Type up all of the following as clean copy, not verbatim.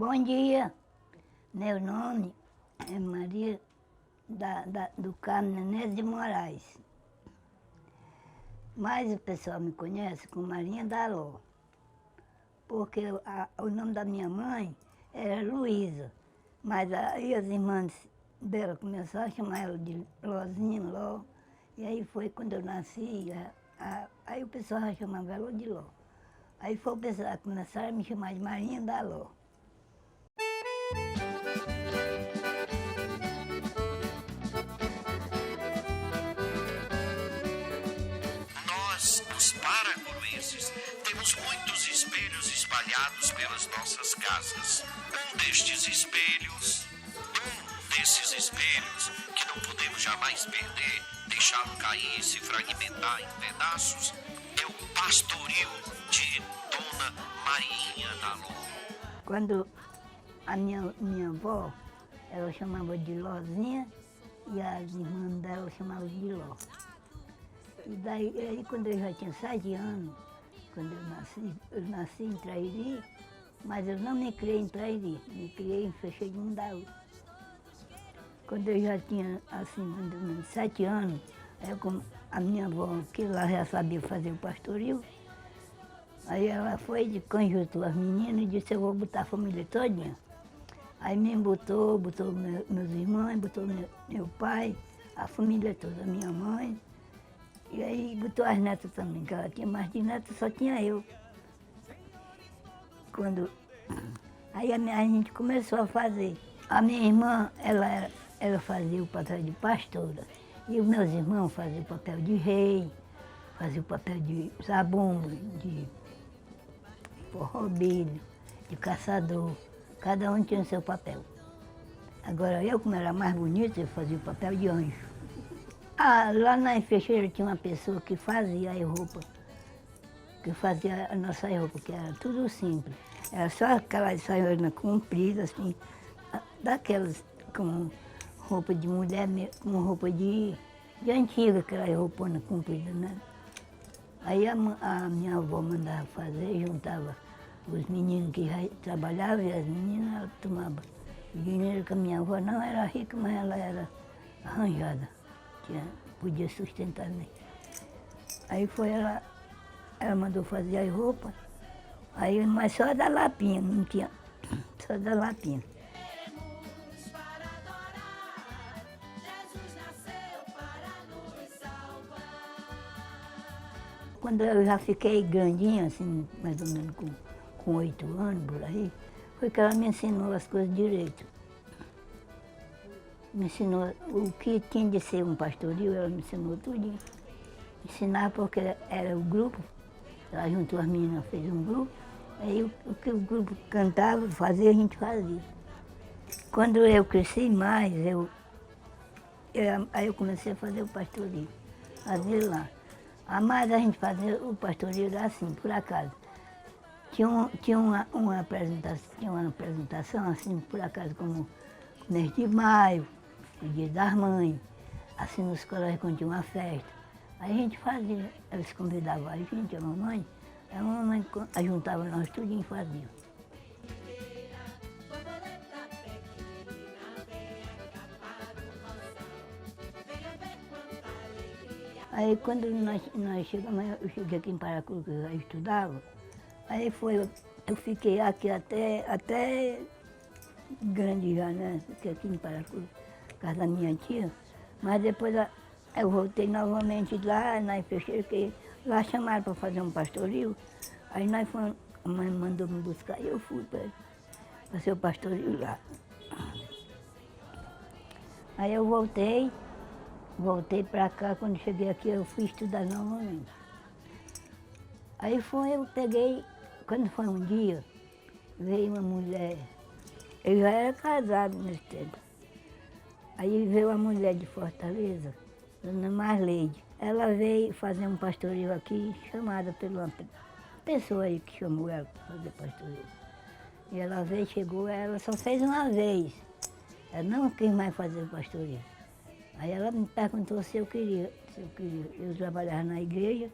Bom dia, meu nome é Maria do Carmo Nenê de Moraes, mas o pessoal me conhece como Marinha da Ló, porque o nome da minha mãe era Luísa, mas aí as irmãs dela começaram a chamar ela de Lózinha, Ló, e aí foi quando eu nasci, aí o pessoal já chamava ela de Ló. Aí foi o pessoal começaram a me chamar de Marinha da Ló. Nós, os paragoruenses, temos muitos espelhos espalhados pelas nossas casas. Um desses espelhos que não podemos jamais perder, deixá-lo cair e se fragmentar em pedaços, é o pastoril de Dona Marinha da Ló. Quando a minha avó, ela chamava de Lózinha e as irmãs dela chamavam de Ló. E daí, aí quando eu já tinha 7 anos, quando eu nasci em Trairi, mas eu não me criei em Trairi, me criei em Feixeira de Mundaú. Quando eu já tinha, assim, mais ou menos 7 anos, aí a minha avó, que lá já sabia fazer o pastoril, aí ela foi de conjuntou as meninas e disse, eu vou botar a família todinha. Aí me botou meus irmãos, botou meu pai, a família toda, minha mãe. E aí botou as netas também, que ela tinha mais de netas, só tinha eu. Aí a gente começou a fazer. A minha irmã, ela fazia o papel de pastora. E os meus irmãos faziam o papel de rei, faziam o papel de zabumba, de forrobilho, de caçador. Cada um tinha o seu papel. Agora eu, como era mais bonita, eu fazia o papel de anjo. Lá na Feixeira tinha uma pessoa que fazia a roupa, que fazia a nossa roupa, que era tudo simples. Era só aquelas saionas compridas, assim, daquelas com roupa de mulher, com roupa de antiga, aquela roupona comprida, né? Aí a minha avó mandava fazer, juntava os meninos que já trabalhavam e as meninas, ela tomava dinheiro, que a minha avó não era rica, mas ela era arranjada. Podia sustentar, né? Aí ela mandou fazer as roupas, aí, mas só da lapinha, não tinha, só da lapinha. Quando eu já fiquei grandinha, assim, mais ou menos com 8 anos, por aí, foi que ela me ensinou as coisas direito. Me ensinou o que tinha de ser um pastoril, ela me ensinou tudinho. Ensinava porque era o grupo, ela juntou as meninas, fez um grupo, aí o que o grupo cantava, fazia, a gente fazia. Quando eu cresci mais, aí eu comecei a fazer o pastoril, fazer lá. Mas a gente fazia o pastoril era assim, por acaso. Tinha uma apresentação assim, por acaso, como mês de maio, o dia das mães, assim nos colégios quando tinha uma festa. Aí a gente fazia, eles convidavam a gente, a mamãe juntava nós tudinho e fazia. Aí quando nós chegamos, eu cheguei aqui em Paracuru, que eu já estudava, aí eu fiquei aqui até grande já, né? Fiquei aqui em Paracuru, por causa da minha tia. Mas depois eu voltei novamente lá na Feixeira, que lá chamaram para fazer um pastoril. Aí a mãe mandou me buscar e eu fui para fazer o pastoril lá. Aí eu voltei para cá, quando cheguei aqui eu fui estudar novamente. Aí eu peguei, quando foi um dia, veio uma mulher, eu já era casado nesse tempo. Aí veio uma mulher de Fortaleza, Dona Marleide. Ela veio fazer um pastoril aqui, chamada por uma pessoa aí que chamou ela para fazer pastoril. E ela veio, chegou, ela só fez uma vez. Ela não quis mais fazer o pastoril. Aí ela me perguntou se eu queria. Eu trabalhava na igreja,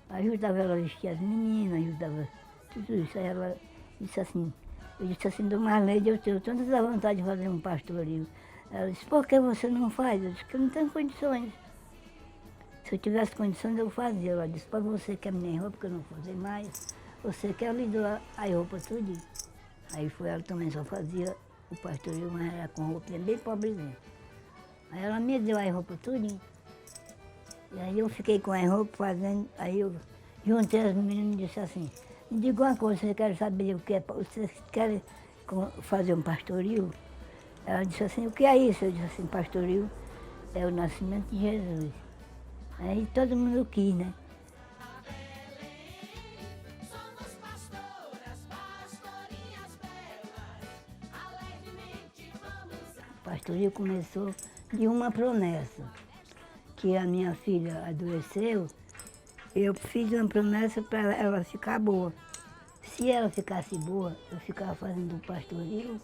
ajudava ela a vestir as meninas, ajudava tudo isso. Aí ela disse assim, Eu disse assim, Dona Marleide, eu tenho tanta vontade de fazer um pastoril. Ela disse, por que você não faz? Eu disse que eu não tenho condições. Se eu tivesse condições, eu fazia. Ela disse, para você que é minha roupa, que eu não vou fazer mais, você quer, eu lhe dou a roupa tudinho. Aí foi ela também, só fazia o pastoril, mas era com roupa bem pobrezinha. Aí ela me deu a roupa tudinho. E aí eu fiquei com a roupa fazendo, aí eu juntei as meninas e disse assim, me diga uma coisa, vocês querem saber o que é, vocês querem fazer um pastoril? Ela disse assim, o que é isso? Eu disse assim, pastoril é o nascimento de Jesus. Aí todo mundo quis, né? O pastoril começou de uma promessa, que a minha filha adoeceu, eu fiz uma promessa para ela ficar boa. Se ela ficasse boa, eu ficava fazendo o pastoril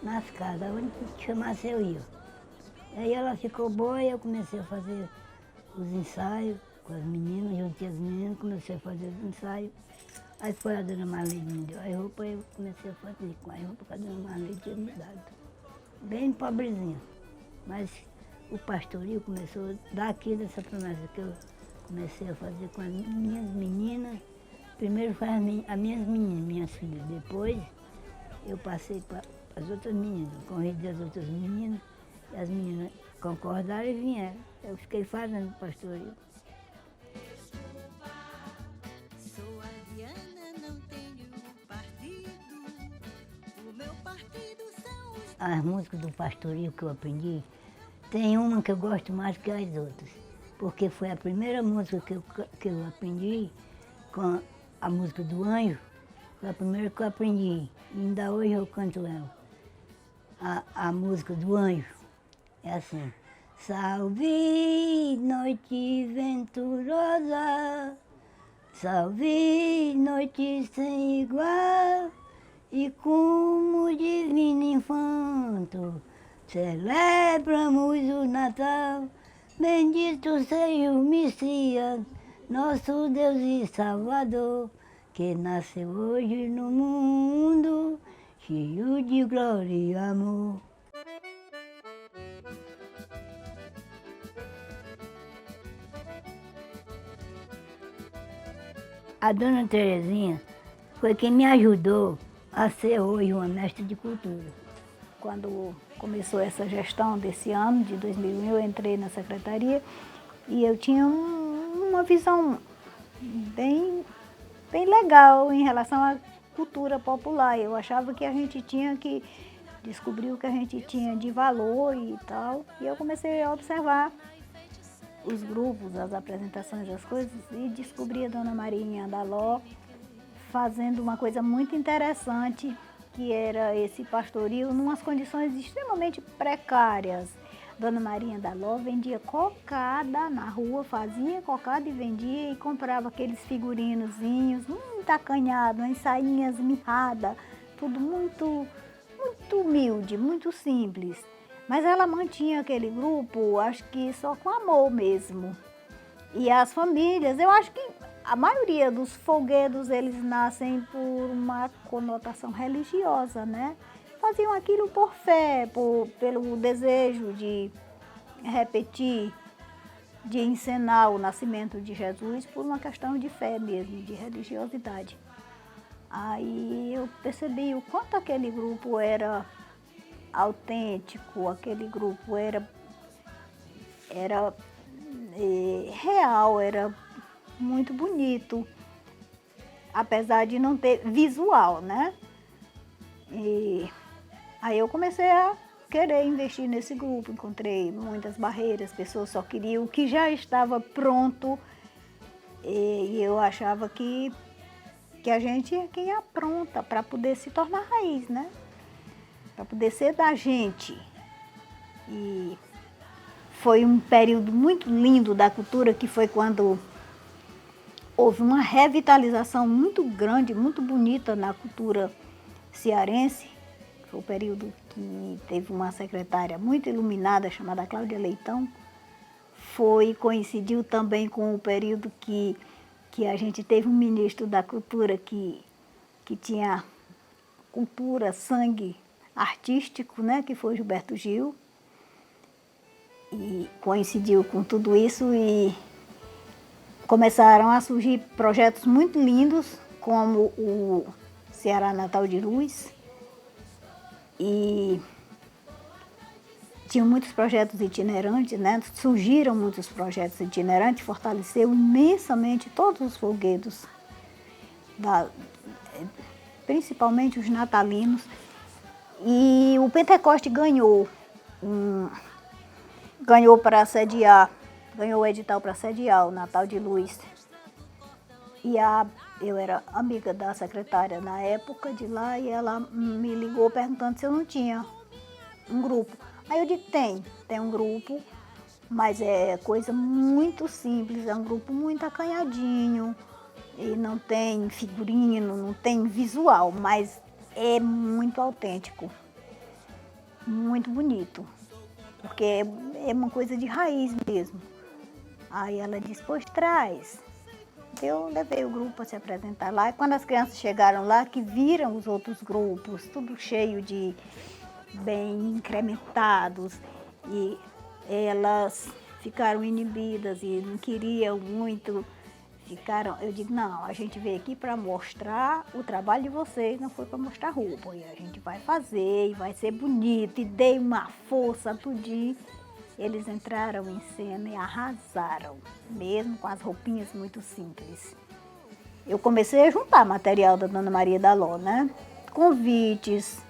nas casas, onde chamasse eu ia. Aí ela ficou boa e eu comecei a fazer os ensaios com as meninas, juntei as meninas, comecei a fazer os ensaios. Aí foi a dona Marleide me deu a roupa e eu comecei a fazer com a roupa que a dona Marleide tinha me dado. Bem pobrezinha, mas o pastoril começou daqui dessa promessa que eu comecei a fazer com as minhas meninas. Primeiro foi as minhas meninas, minhas filhas. Depois eu passei para as outras meninas, convidei as outras meninas, e as meninas concordaram e vieram. Eu fiquei fazendo pastoril. Sou ariana, não tenho partido. O meu partido são os... As músicas do pastoril que eu aprendi, tem uma que eu gosto mais que as outras, porque foi a primeira música que eu aprendi, com a música do anjo, foi a primeira que eu aprendi, e ainda hoje eu canto ela. A música do anjo é assim, salve noite venturosa, salve noite sem igual, e como divino infanto, celebramos o Natal. Bendito seja o Messias, nosso Deus e Salvador, que nasceu hoje no mundo, cheio de glória e amor. A dona Terezinha foi quem me ajudou a ser hoje uma mestra de cultura. Quando começou essa gestão desse ano, de 2001, eu entrei na secretaria e eu tinha uma visão bem legal em relação à cultura popular. Eu achava que a gente tinha que descobrir o que a gente tinha de valor e tal. E eu comecei a observar os grupos, as apresentações, as coisas, e descobri a Dona Marinha Andaló fazendo uma coisa muito interessante, que era esse pastoril, numas condições extremamente precárias. Dona Marinha Andaló vendia cocada na rua, fazia cocada e vendia, e comprava aqueles figurinozinhos, muito acanhado, umas sainhas mirradas, tudo muito humilde, muito simples. Mas ela mantinha aquele grupo, acho que só com amor mesmo. E as famílias, eu acho que a maioria dos folguedos, eles nascem por uma conotação religiosa, né? Faziam aquilo por fé, pelo desejo de repetir, de encenar o nascimento de Jesus, por uma questão de fé mesmo, de religiosidade. Aí eu percebi o quanto aquele grupo era autêntico, aquele grupo era real, era muito bonito, apesar de não ter visual, né? E aí eu comecei a querer investir nesse grupo, encontrei muitas barreiras, pessoas só queriam o que já estava pronto, e eu achava que a gente é quem apronta para poder se tornar raiz, né? Para poder ser da gente. E foi um período muito lindo da cultura, que foi quando houve uma revitalização muito grande, muito bonita na cultura cearense. Foi o período que teve uma secretária muito iluminada, chamada Cláudia Leitão. Coincidiu também com o período que a gente teve um ministro da cultura que tinha cultura, sangue artístico, né, que foi Gilberto Gil. E coincidiu com tudo isso e começaram a surgir projetos muito lindos, como o Ceará Natal de Luz. E tinham muitos projetos itinerantes, né? Surgiram muitos projetos itinerantes, fortaleceu imensamente todos os folguedos, principalmente os natalinos. E o Pentecoste ganhou ganhou o edital para sediar o Natal de Luz. E eu era amiga da secretária na época de lá e ela me ligou perguntando se eu não tinha um grupo. Aí eu disse, tem um grupo, mas é coisa muito simples, é um grupo muito acanhadinho, e não tem figurino, não tem visual, mas é muito autêntico, muito bonito, porque é uma coisa de raiz mesmo. Aí ela disse, pois traz. Eu levei o grupo para se apresentar lá, e quando as crianças chegaram lá, que viram os outros grupos, tudo cheio de bem incrementados, e elas ficaram inibidas e não queriam muito, eu digo, não, a gente veio aqui para mostrar o trabalho de vocês, não foi para mostrar roupa, e a gente vai fazer, e vai ser bonito, e dei uma força, tudinho. Eles entraram em cena e arrasaram, mesmo com as roupinhas muito simples. Eu comecei a juntar material da Dona Maria da Ló, né? Convites.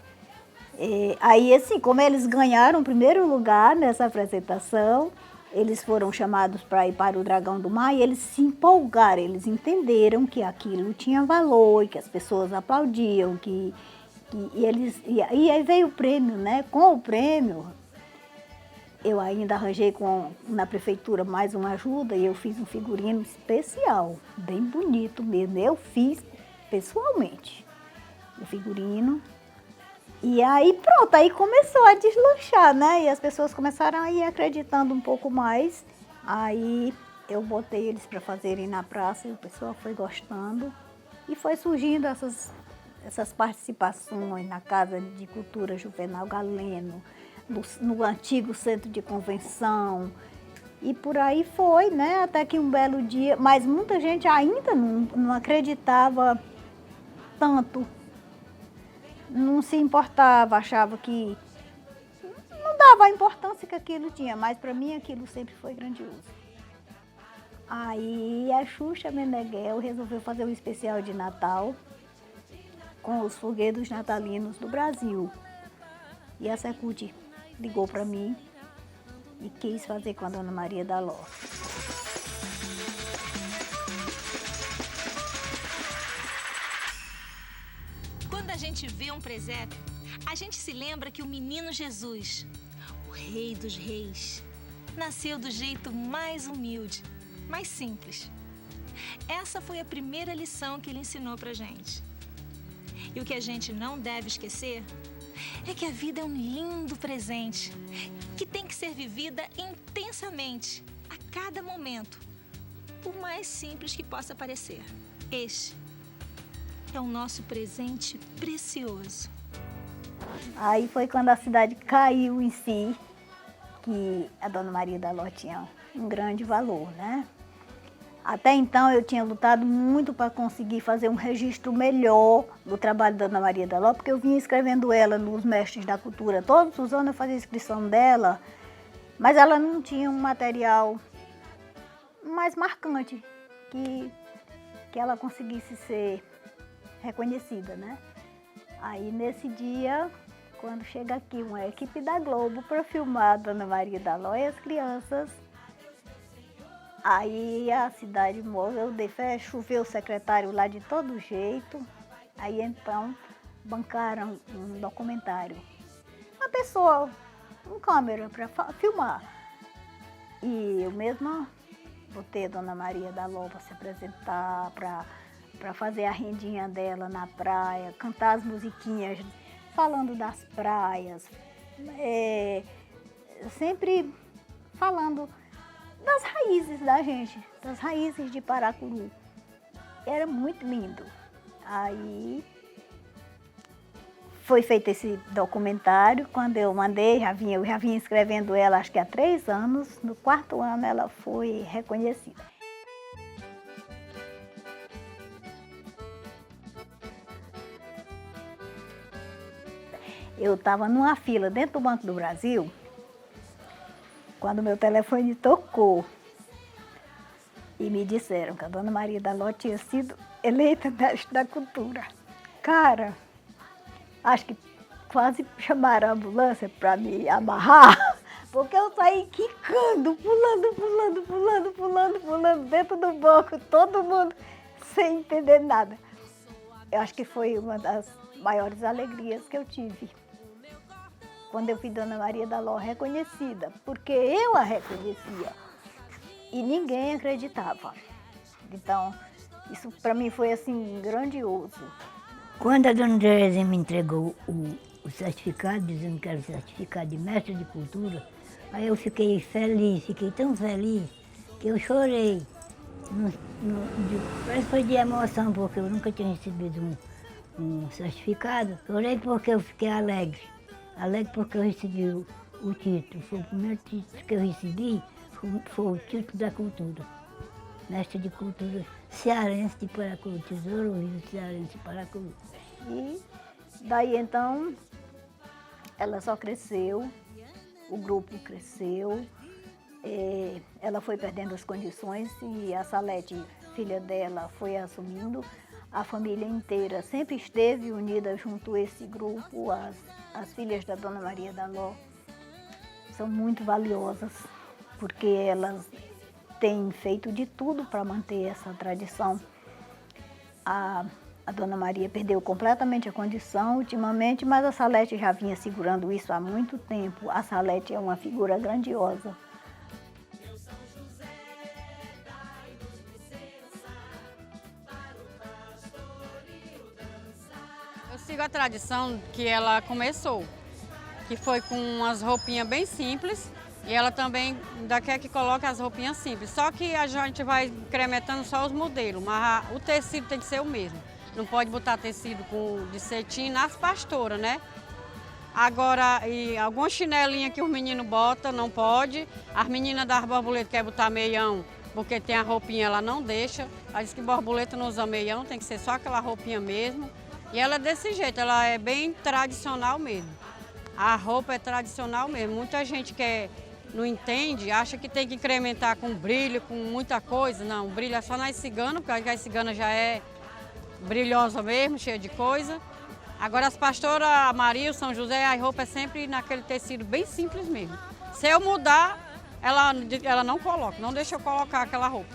Aí, assim, como eles ganharam o primeiro lugar nessa apresentação, eles foram chamados para ir para o Dragão do Mar e eles se empolgaram, eles entenderam que aquilo tinha valor, que as pessoas aplaudiam, e aí veio o prêmio, né? Com o prêmio, eu ainda arranjei na prefeitura mais uma ajuda e eu fiz um figurino especial, bem bonito mesmo. Eu fiz pessoalmente o figurino. E aí pronto, aí começou a deslanchar, né? E as pessoas começaram a ir acreditando um pouco mais. Aí eu botei eles para fazerem na praça e o pessoal foi gostando. E foi surgindo essas participações na Casa de Cultura Juvenal Galeno, no antigo centro de convenção, e por aí foi, né? Até que um belo dia, mas muita gente ainda não acreditava tanto, não se importava, achava que não dava a importância que aquilo tinha, mas para mim aquilo sempre foi grandioso. Aí a Xuxa Meneghel resolveu fazer um especial de Natal com os folguedos natalinos do Brasil, e a Secult ligou para mim e quis fazer com a Dona Maria da Ló. Quando a gente vê um presépio, a gente se lembra que o menino Jesus, o Rei dos Reis, nasceu do jeito mais humilde, mais simples. Essa foi a primeira lição que ele ensinou pra gente. E o que a gente não deve esquecer é que a vida é um lindo presente que tem que ser vivida intensamente, a cada momento, por mais simples que possa parecer. Este é o nosso presente precioso. Aí foi quando a cidade caiu em si, que a Dona Maria da Ló tinha um grande valor, né? Até então eu tinha lutado muito para conseguir fazer um registro melhor do trabalho da Dona Maria da Ló, porque eu vinha escrevendo ela nos Mestres da Cultura. Todos os anos eu fazia a inscrição dela, mas ela não tinha um material mais marcante, que ela conseguisse ser reconhecida, né? Aí nesse dia, quando chega aqui uma equipe da Globo para filmar a Dona Maria da Ló e as crianças, aí a cidade morreu, choveu o secretário lá de todo jeito. Aí então bancaram um documentário. Uma pessoa, um câmera para filmar. E eu mesma botei a Dona Maria da Ló para se apresentar, para fazer a rendinha dela na praia, cantar as musiquinhas falando das praias, sempre falando das raízes da gente, das raízes de Paracuru. Era muito lindo. Aí foi feito esse documentário. Quando eu mandei, eu já vinha escrevendo ela acho que há 3 anos. No 4º ano ela foi reconhecida. Eu estava numa fila dentro do Banco do Brasil, quando meu telefone tocou e me disseram que a Dona Maria da Ló tinha sido eleita da cultura. Cara, acho que quase chamaram a ambulância para me amarrar, porque eu saí quicando, pulando dentro do banco, todo mundo sem entender nada. Eu acho que foi uma das maiores alegrias que eu tive, quando eu vi Dona Maria da Ló reconhecida, porque eu a reconhecia e ninguém acreditava. Então, isso para mim foi assim grandioso. Quando a Dona Terezinha me entregou o certificado, dizendo que era o certificado de mestre de cultura, aí eu fiquei feliz, fiquei tão feliz que eu chorei. Parece que foi de emoção, porque eu nunca tinha recebido um certificado. Chorei porque eu fiquei alegre. Alegre porque eu recebi o título. Foi o primeiro título que eu recebi, foi o título da cultura. Mestre de cultura cearense de Paracuru, Tesouro Rio Cearense de Paracuru. E daí então, ela só cresceu, o grupo cresceu, ela foi perdendo as condições e a Salete, filha dela, foi assumindo. A família inteira sempre esteve unida junto a esse grupo. As filhas da Dona Maria da Ló são muito valiosas, porque elas têm feito de tudo para manter essa tradição. A Dona Maria perdeu completamente a condição ultimamente, mas a Salete já vinha segurando isso há muito tempo. A Salete é uma figura grandiosa. Eu sigo a tradição que ela começou, que foi com umas roupinhas bem simples, e ela também ainda quer que coloque as roupinhas simples. Só que a gente vai incrementando só os modelos, mas o tecido tem que ser o mesmo. Não pode botar tecido de cetim nas pastoras, né? Agora, e alguma chinelinha que os meninos botam, não pode. As meninas das borboletas querem botar meião, porque tem a roupinha, ela não deixa. Ela diz que borboleta não usa meião, tem que ser só aquela roupinha mesmo. E ela é desse jeito, ela é bem tradicional mesmo. A roupa é tradicional mesmo. Muita gente que não entende, acha que tem que incrementar com brilho, com muita coisa. Não, brilho é só nas ciganas, porque a cigana já é brilhosa mesmo, cheia de coisa. Agora as pastoras, a Maria, o São José, a roupa é sempre naquele tecido bem simples mesmo. Se eu mudar, ela não coloca, não deixa eu colocar aquela roupa.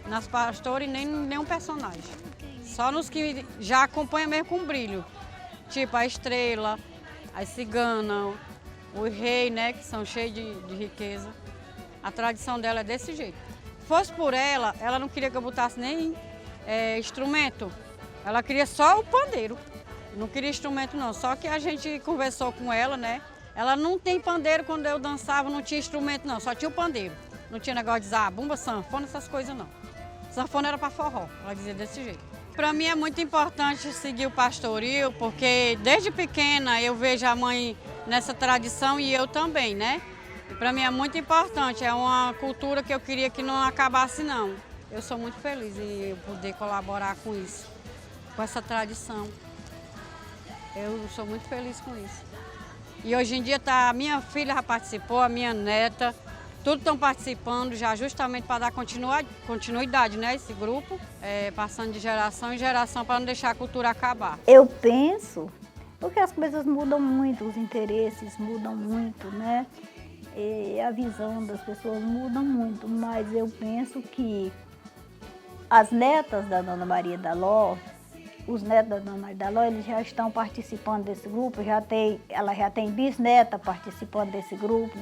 Nas pastoras e nem nenhum personagem. Só nos que já acompanham mesmo com brilho. Tipo a estrela, as ciganas, o rei, né, que são cheios de riqueza. A tradição dela é desse jeito. Se fosse por ela, ela não queria que eu botasse nem instrumento. Ela queria só o pandeiro. Não queria instrumento não, só que a gente conversou com ela, né? Ela não tem pandeiro, quando eu dançava não tinha instrumento não, só tinha o pandeiro. Não tinha negócio de zabumba, sanfona, essas coisas não. Sanfona era para forró, ela dizia desse jeito. Para mim é muito importante seguir o pastoril, porque desde pequena eu vejo a mãe nessa tradição e eu também, né? E para mim é muito importante, é uma cultura que eu queria que não acabasse não. Eu sou muito feliz em eu poder colaborar com isso, com essa tradição. Eu sou muito feliz com isso. E hoje em dia a minha filha já participou, a minha neta, todos estão participando já justamente para dar continuidade, né, esse grupo, passando de geração em geração para não deixar a cultura acabar. Eu penso, porque as coisas mudam muito, os interesses mudam muito, né? E a visão das pessoas muda muito, mas eu penso que as netas da Dona Maria da Ló, os netos da Dona Maria da Ló, eles já estão participando desse grupo, ela já tem bisneta participando desse grupo,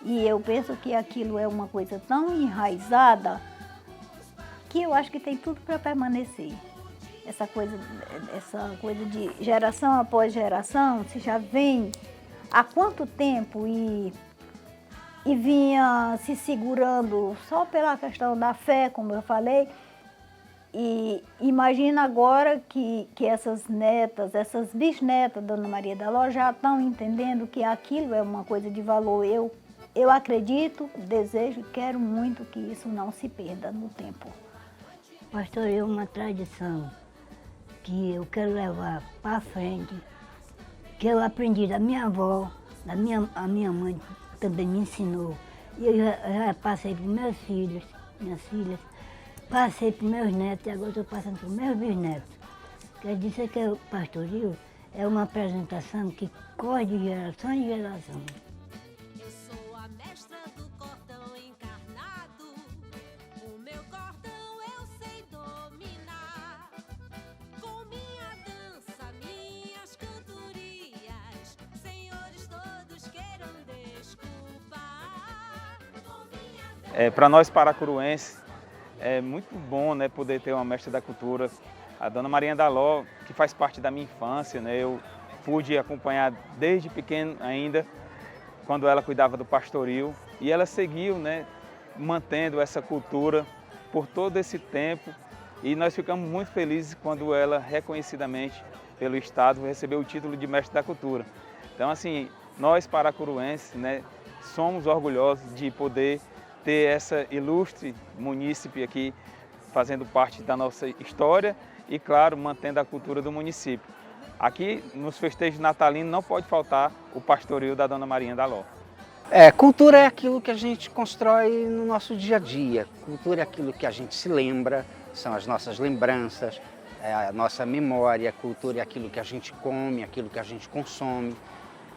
e eu penso que aquilo é uma coisa tão enraizada que eu acho que tem tudo para permanecer. Essa coisa de geração após geração, se já vem há quanto tempo e vinha se segurando só pela questão da fé, como eu falei, E imagina agora que essas netas, essas bisnetas da Dona Maria da Ló já estão entendendo que aquilo é uma coisa de valor. Eu acredito, desejo e quero muito que isso não se perda no tempo. Pastoreio é uma tradição que eu quero levar para frente, que eu aprendi da minha avó, a minha mãe também me ensinou. E eu já passei para meus filhos, minhas filhas, passei para meus netos e agora estou passando para meus bisnetos. Quer dizer que o pastorio é uma apresentação que corre de geração em geração. Eu sou a mestra do cordão encarnado. O meu cordão eu sei dominar. Com minha dança, minhas cantorias, senhores todos queiram desculpar. Para nós paracuruenses, é muito bom, né, poder ter uma mestra da cultura, a Dona Maria da Ló, que faz parte da minha infância, né, eu pude acompanhar desde pequeno ainda, quando ela cuidava do pastoril, e ela seguiu, né, mantendo essa cultura por todo esse tempo, e nós ficamos muito felizes quando ela, reconhecidamente pelo Estado, recebeu o título de mestre da cultura. Então, assim, nós paracuruenses, né, somos orgulhosos de poder ter essa ilustre munícipe aqui fazendo parte da nossa história e, claro, mantendo a cultura do município. Aqui, nos festejos natalinos, não pode faltar o pastoril da Dona Maria da Ló. Cultura é aquilo que a gente constrói no nosso dia a dia. Cultura é aquilo que a gente se lembra, são as nossas lembranças, é a nossa memória. Cultura é aquilo que a gente come, aquilo que a gente consome.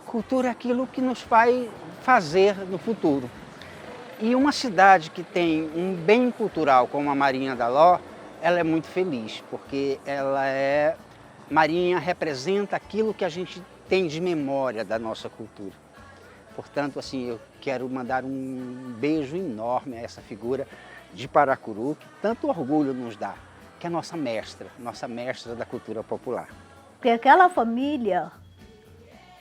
Cultura é aquilo que nos vai fazer no futuro. E uma cidade que tem um bem cultural como a Marinha da Ló, ela é muito feliz, porque Marinha representa aquilo que a gente tem de memória da nossa cultura. Portanto, assim, eu quero mandar um beijo enorme a essa figura de Paracuru, que tanto orgulho nos dá, que é a nossa mestra da cultura popular. Porque aquela família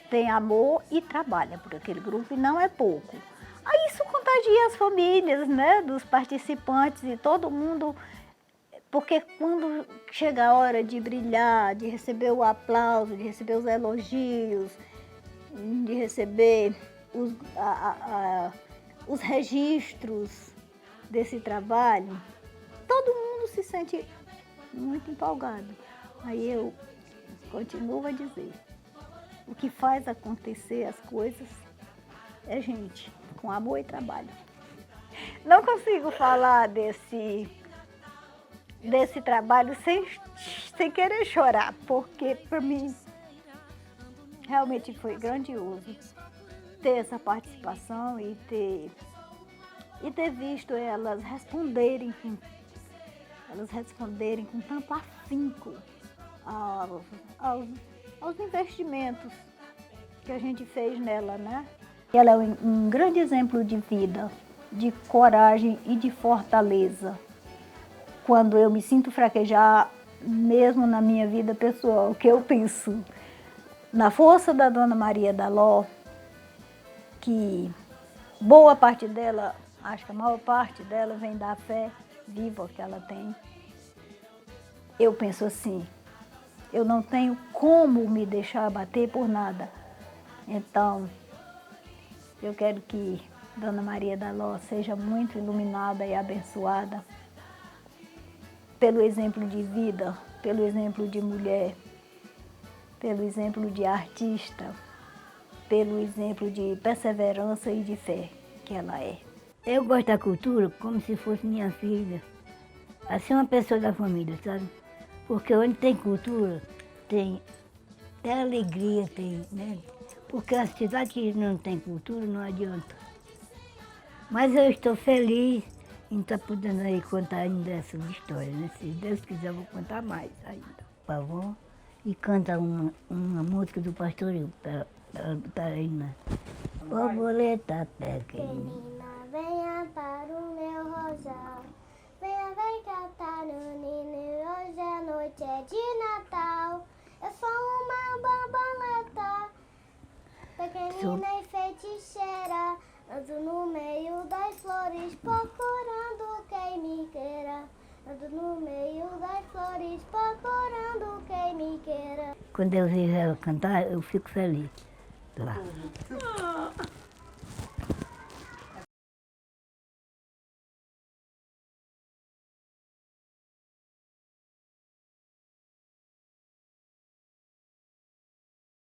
tem amor e trabalha por aquele grupo, e não é pouco. Aí isso contagia as famílias, né, dos participantes e todo mundo, porque quando chega a hora de brilhar, de receber o aplauso, de receber os elogios, de receber os registros desse trabalho, todo mundo se sente muito empolgado. Aí eu continuo a dizer, o que faz acontecer as coisas é gente, com amor e trabalho. Não consigo falar desse trabalho sem querer chorar, porque para mim realmente foi grandioso ter essa participação e ter visto elas responderem com tanto afinco aos investimentos que a gente fez nela, né? Ela é um grande exemplo de vida, de coragem e de fortaleza. Quando eu me sinto fraquejar, mesmo na minha vida pessoal, que eu penso na força da Dona Maria da Ló, que boa parte dela, acho que a maior parte dela vem da fé viva que ela tem. Eu penso assim, eu não tenho como me deixar abater por nada. Então, eu quero que Dona Maria da Ló seja muito iluminada e abençoada pelo exemplo de vida, pelo exemplo de mulher, pelo exemplo de artista, pelo exemplo de perseverança e de fé que ela é. Eu gosto da cultura como se fosse minha filha, assim uma pessoa da família, sabe? Porque onde tem cultura, tem alegria, tem, né? Porque a cidade que não tem cultura não adianta. Mas eu estou feliz em estar podendo aí contar ainda essas histórias, né? Se Deus quiser, eu vou contar mais ainda. Por favor, e canta uma música do pastoril para aí, né? Borboleta pequenina, venha para o meu rosal. Venha, vem cantar no ninho, hoje a noite é de Natal. Eu sou uma borboleta, pequenina e feiticeira. Ando no meio das flores procurando quem me queira. Ando no meio das flores procurando quem me queira. Quando eu vejo ela cantar, eu fico feliz lá.